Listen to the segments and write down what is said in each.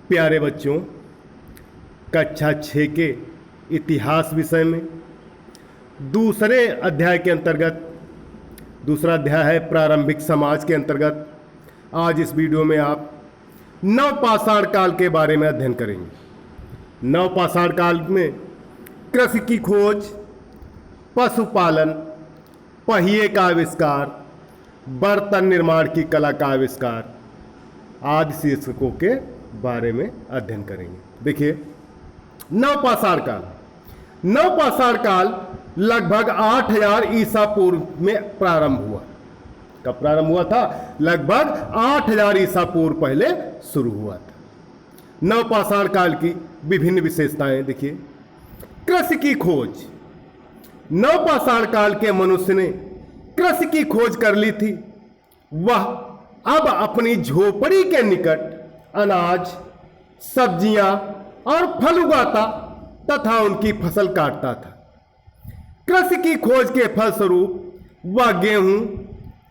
प्यारे बच्चों, कक्षा 6 के इतिहास विषय में दूसरे अध्याय के अंतर्गत, दूसरा अध्याय है प्रारंभिक समाज के अंतर्गत, आज इस वीडियो में आप नवपाषाण काल के बारे में अध्ययन करेंगे। नवपाषाण काल में कृषि की खोज, पशुपालन, पहिए का आविष्कार, बर्तन निर्माण की कला का आविष्कार आदि शीर्षकों के बारे में अध्ययन करेंगे। देखिए, नवपाषाण काल। नवपाषाण काल लगभग 8000 ईसा पूर्व में प्रारंभ हुआ। कब प्रारंभ हुआ था? लगभग 8000 ईसा पूर्व पहले शुरू हुआ था। नवपाषाण काल की विभिन्न विशेषताएं देखिए। कृषि की खोज। नवपाषाण काल के मनुष्य ने कृषि की खोज कर ली थी। वह अब अपनी झोपड़ी के निकट अनाज, सब्जियां और फल उगाता तथा उनकी फसल काटता था। कृषि की खोज के फलस्वरूप वह गेहूं,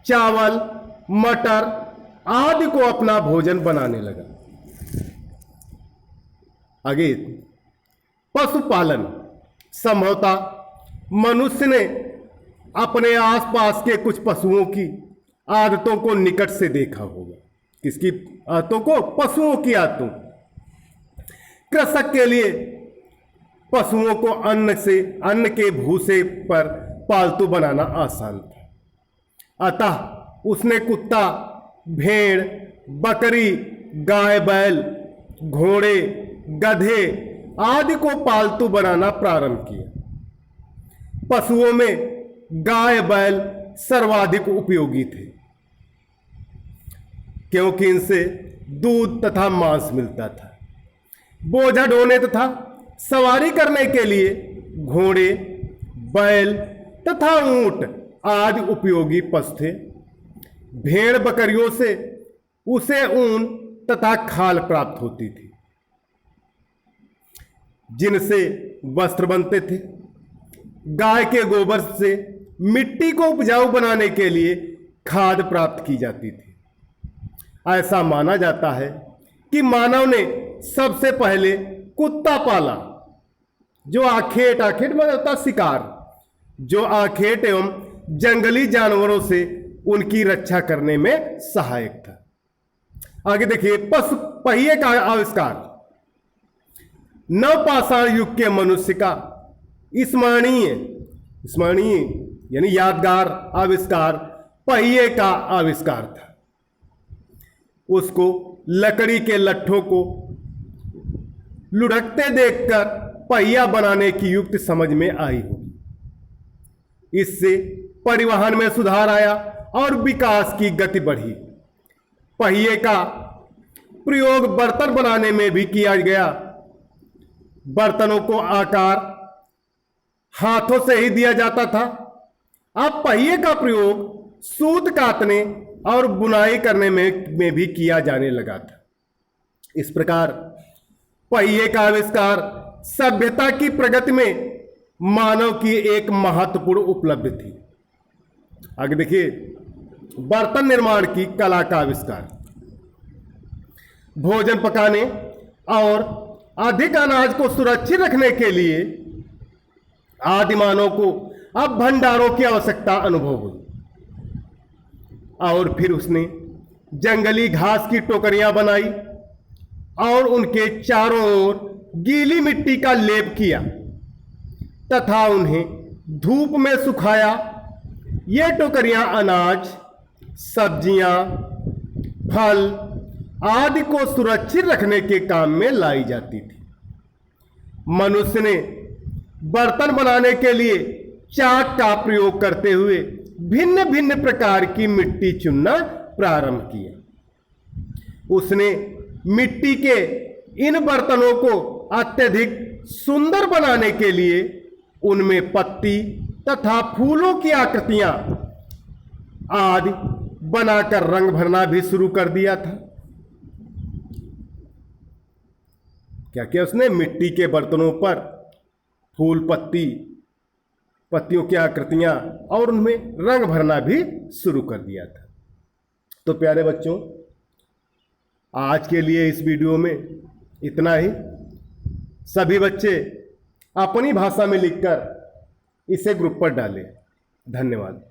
चावल, मटर आदि को अपना भोजन बनाने लगा। आगे, पशुपालन। संभवतः मनुष्य ने अपने आसपास के कुछ पशुओं की आदतों को निकट से देखा होगा। किसकी आदतों को? पशुओं की आदतों। कृषक के लिए पशुओं को अन्न के भूसे पर पालतू बनाना आसान था। अतः उसने कुत्ता, भेड़, बकरी, गाय, बैल, घोड़े, गधे आदि को पालतू बनाना प्रारंभ किया। पशुओं में गाय, बैल सर्वाधिक उपयोगी थे, क्योंकि इनसे दूध तथा मांस मिलता था। बोझा ढोने तथा सवारी करने के लिए घोड़े, बैल तथा ऊंट आदि उपयोगी पशु थे। भेड़ बकरियों से उसे ऊन तथा खाल प्राप्त होती थी, जिनसे वस्त्र बनते थे। गाय के गोबर से मिट्टी को उपजाऊ बनाने के लिए खाद प्राप्त की जाती थी। ऐसा माना जाता है कि मानव ने सबसे पहले कुत्ता पाला, जो आखेट मतलब शिकार, जो आखेट एवं जंगली जानवरों से उनकी रक्षा करने में सहायक था। आगे देखिए, पशु पहिए का आविष्कार। नवपाषाण युग के मनुष्य का स्मरणीय यानी यादगार आविष्कार पहिए का आविष्कार था। उसको लकड़ी के लट्ठों को लुढ़कते देखकर पहिया बनाने की युक्ति समझ में आई होगी। इससे परिवहन में सुधार आया और विकास की गति बढ़ी। पहिए का प्रयोग बर्तन बनाने में भी किया गया। बर्तनों को आकार हाथों से ही दिया जाता था। अब पहिए का प्रयोग सूत काटने और बुनाई करने में भी किया जाने लगा था। इस प्रकार पहिए का आविष्कार सभ्यता की प्रगति में मानव की एक महत्वपूर्ण उपलब्धि थी। आगे देखिए, बर्तन निर्माण की कला का आविष्कार। भोजन पकाने और अधिक अनाज को सुरक्षित रखने के लिए आदिमानव को अब भंडारों की आवश्यकता अनुभव हुई, और फिर उसने जंगली घास की टोकरियां बनाई और उनके चारों ओर गीली मिट्टी का लेप किया तथा उन्हें धूप में सुखाया। ये टोकरियां अनाज, सब्जियां, फल आदि को सुरक्षित रखने के काम में लाई जाती थी। मनुष्य ने बर्तन बनाने के लिए चाक का प्रयोग करते हुए भिन्न भिन्न प्रकार की मिट्टी चुनना प्रारंभ किया। उसने मिट्टी के इन बर्तनों को अत्यधिक सुंदर बनाने के लिए उनमें पत्ती तथा फूलों की आकृतियां आदि बनाकर रंग भरना भी शुरू कर दिया था। क्या किया उसने? मिट्टी के बर्तनों पर फूल, पत्तियों की आकृतियां और उनमें रंग भरना भी शुरू कर दिया था। तो प्यारे बच्चों, आज के लिए इस वीडियो में इतना ही। सभी बच्चे अपनी भाषा में लिखकर इसे ग्रुप पर डालें। धन्यवाद।